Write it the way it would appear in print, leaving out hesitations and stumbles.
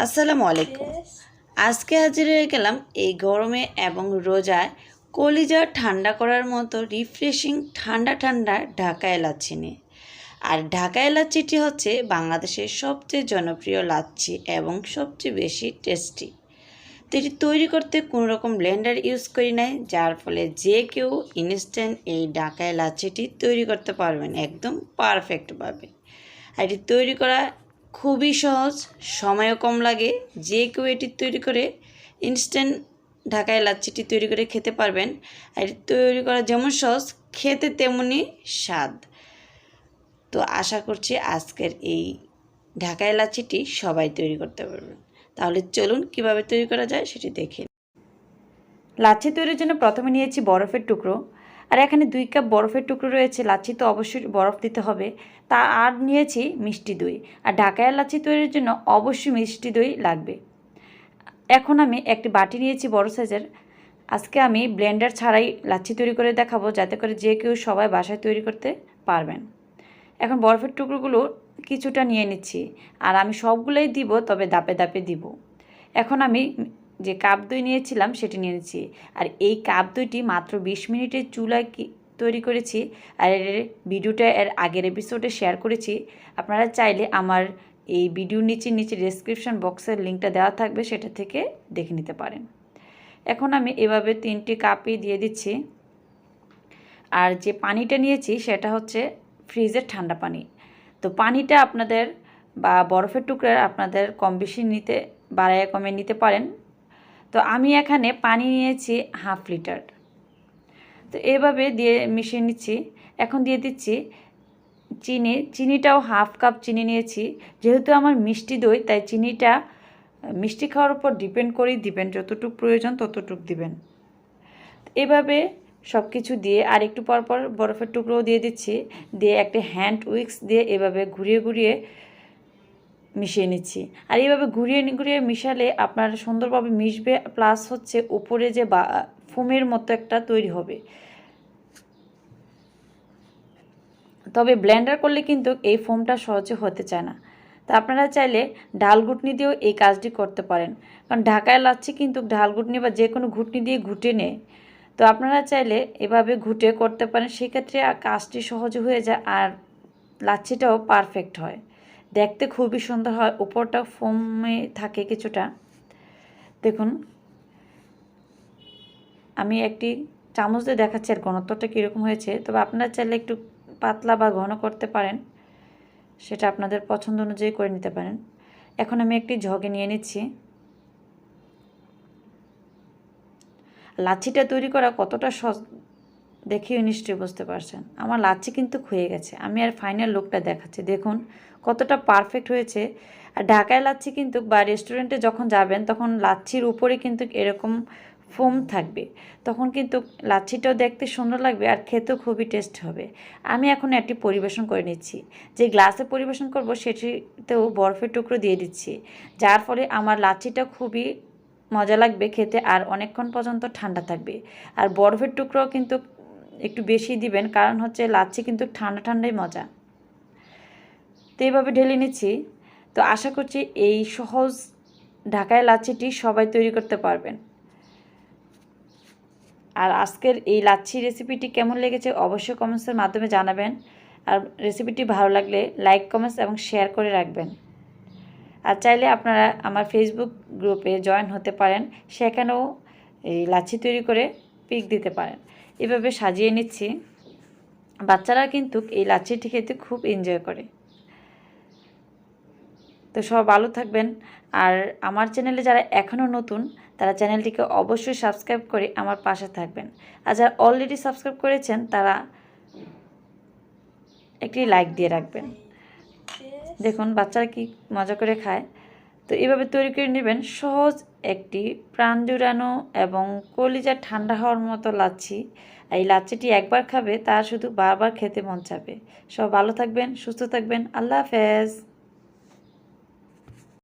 আসসালামু আলাইকুম। আজকে হাজির হয়ে গেলাম এই গরমে এবং রোজায় কলিজা ঠান্ডা করার মতো রিফ্রেশিং ঠান্ডা ঠান্ডা ঢাকা লাচ্ছি নিয়ে। আর ঢাকা লাচ্ছিটি হচ্ছে বাংলাদেশের সবচেয়ে জনপ্রিয় লাচ্ছি এবং সবচেয়ে বেশি টেস্টি। তো এটি তৈরি করতে কোনো রকম ব্লেন্ডার ইউজ করি নাই, যার ফলে যে কেউ ইনস্ট্যান্ট এই ঢাকা লাচ্ছিটি তৈরি করতে পারবেন একদম পারফেক্টভাবে। আর এটি তৈরি করা খুবই সহজ, সময়ও কম লাগে। যে কেউ এটি তৈরি করে ইনস্ট্যান্ট ঢাকায় লাচ্ছিটি তৈরি করে খেতে পারবেন। আর এটি তৈরি করা যেমন সহজ, খেতে তেমনই স্বাদ। তো আশা করছি আজকের এই ঢাকায় লাচ্ছিটি সবাই তৈরি করতে পারবেন। তাহলে চলুন কিভাবে তৈরি করা যায় সেটি দেখে। লাচ্ছি তৈরির জন্য প্রথমে নিয়েছি বরফের টুকরো, আর এখানে 2 কাপ বরফের টুকরো রয়েছে। লাচ্ছি তো অবশ্যই বরফ দিতে হবে। তা আর নিয়েছি মিষ্টি দই, আর ঢাকায় লাচ্ছি তৈরির জন্য অবশ্যই মিষ্টি দই লাগবে। এখন আমি একটি বাটি নিয়েছি বড় সাইজের। আজকে আমি ব্লেন্ডার ছাড়াই লাচ্ছি তৈরি করে দেখাবো, যাতে করে যে কেউ সবাই বাসায় তৈরি করতে পারবেন। এখন বরফের টুকরোগুলো কিছুটা নিয়ে নিচ্ছি, আর আমি সবগুলোই দিব, তবে দাপে দাপে দিব। এখন আমি যে কাপ দই নিয়েছিলাম সেটি নিয়ে নিচ্ছি, আর এই কাপ দইটি মাত্র 20 মিনিটের চুলায় তৈরি করেছি। আর এর ভিডিওটা এর আগের এপিসোডে শেয়ার করেছি। আপনারা চাইলে আমার এই ভিডিওর নিচে ডেসক্রিপশন বক্সের লিঙ্কটা দেওয়া থাকবে, সেটা থেকে দেখে নিতে পারেন। এখন আমি এভাবে 3টি কাপই দিয়ে দিচ্ছি। আর যে পানিটা নিয়েছি সেটা হচ্ছে ফ্রিজের ঠান্ডা পানি। তো পানিটা আপনাদের বা বরফের টুকরার আপনাদের কম বেশি নিতে বাড়ায় কমে নিতে পারেন। তো আমি এখানে পানি নিয়েছি 1/2 লিটার। তো এভাবে দিয়ে মিশিয়ে নিচ্ছি। এখন দিয়ে দিচ্ছি চিনিটাও 1/2 কাপ চিনি নিয়েছি। যেহেতু আমার মিষ্টি দই, তাই চিনিটা মিষ্টি খাওয়ার উপর ডিপেন্ড করেই দিবেন, যতটুকু প্রয়োজন ততটুকু দিবেন। এভাবে সব কিছু দিয়ে আর একটু পর পর বরফের টুকরোও দিয়ে দিচ্ছি, দিয়ে একটা হ্যান্ড উইক্স দিয়ে এভাবে ঘুরিয়ে ঘুরিয়ে মিশিয়ে নিচ্ছি। আর এইভাবে ঘুরিয়ে ঘুরিয়ে মিশালে আপনার সুন্দরভাবে মিশবে, প্লাস হচ্ছে উপরে যে ফোমের মতো একটা তৈরি হবে। তবে ব্লেন্ডার করলে কিন্তু এই ফোমটা সহজে হতে চায় না। তা আপনারা চাইলে ঢাল ঘুটনি দিয়েও এই কাজটি করতে পারেন, কারণ ঢাকায় লাচ্ছি কিন্তু ঢাল ঘুটনি বা যে কোনো ঘুটনি দিয়ে ঘুটে নেয়। তো আপনারা চাইলে এভাবে ঘুটে করতে পারেন, সেক্ষেত্রে কাজটি সহজে হয়ে যায় আর লাচ্ছিটাও পারফেক্ট হয়, দেখতে খুবই সুন্দর হয়, উপরটা ফোমে থাকে কিছুটা। দেখুন আমি একটি চামচ দিয়ে দেখাচ্ছি আর ঘনত্বটা কীরকম হয়েছে। তবে আপনারা চাইলে একটু পাতলা বা ঘন করতে পারেন, সেটা আপনাদের পছন্দ অনুযায়ী করে নিতে পারেন। এখন আমি একটি জগে নিয়ে নিচ্ছি। লাচ্ছিটা তৈরি করা কতটা সহজ দেখেই নিশ্চয়ই বুঝতে পারছেন। আমার লাচ্ছি কিন্তু হয়ে গেছে, আমি আর ফাইনাল লুকটা দেখাচ্ছি। দেখুন কতটা পারফেক্ট হয়েছে। আর ঢাকায় লাচ্ছি কিন্তু বা রেস্টুরেন্টে যখন যাবেন তখন লাচ্ছির উপরে কিন্তু এরকম ফোম থাকবে, তখন কিন্তু লাচ্ছিটাও দেখতে সুন্দর লাগবে আর খেতেও খুবই টেস্ট হবে। আমি এখন একটি পরিবেশন করে নিচ্ছি। যে গ্লাসে পরিবেশন করব সেটিতেও বরফের টুকরো দিয়ে দিচ্ছি, যার ফলে আমার লাচ্ছিটা খুবই মজা লাগবে খেতে আর অনেকক্ষণ পর্যন্ত ঠান্ডা থাকবে। আর বরফের টুকরো কিন্তু একটু বেশি দিবেন, কারণ হচ্ছে লাচ্ছি কিন্তু ঠান্ডা ঠান্ডাই মজা। তো এইভাবে ঢেলে নিচ্ছি। তো আশা করছি এই সহজ ঢাকায় লাচ্ছিটি সবাই তৈরি করতে পারবেন। আর আজকের এই লাচ্ছি রেসিপিটি কেমন লেগেছে অবশ্যই কমেন্টসের মাধ্যমে জানাবেন। আর রেসিপিটি ভালো লাগলে লাইক, কমেন্টস এবং শেয়ার করে রাখবেন। আর চাইলে আপনারা আমার ফেসবুক গ্রুপে জয়েন হতে পারেন, সেখানেও এই লাচ্ছি তৈরি করে পিক দিতে পারেন। এভাবে সাজিয়ে নিচ্ছি। বাচ্চারা কিন্তু এই লাচ্ছিটি খেতে খুব এনজয় করে। তো সব ভালো থাকবেন। আর আমার চ্যানেলে যারা এখনও নতুন, তারা চ্যানেলটিকে অবশ্যই সাবস্ক্রাইব করে আমার পাশে থাকবেন। আর যারা অলরেডি সাবস্ক্রাইব করেছেন তারা একটি লাইক দিয়ে রাখবেন। দেখুন বাচ্চারা কি মজা করে খায়। তো এভাবে তৈরি করে নেবেন সহজ একটি প্রাণ জুড়ানো এবং কলিজা ঠান্ডা হওয়ার মতো লাচ্ছি। এই লাচ্ছিটি একবার খাবে তার শুধু বারবার খেতে মন চাবে। সব ভালো থাকবেন, সুস্থ থাকবেন। আল্লাহ হাফেজ।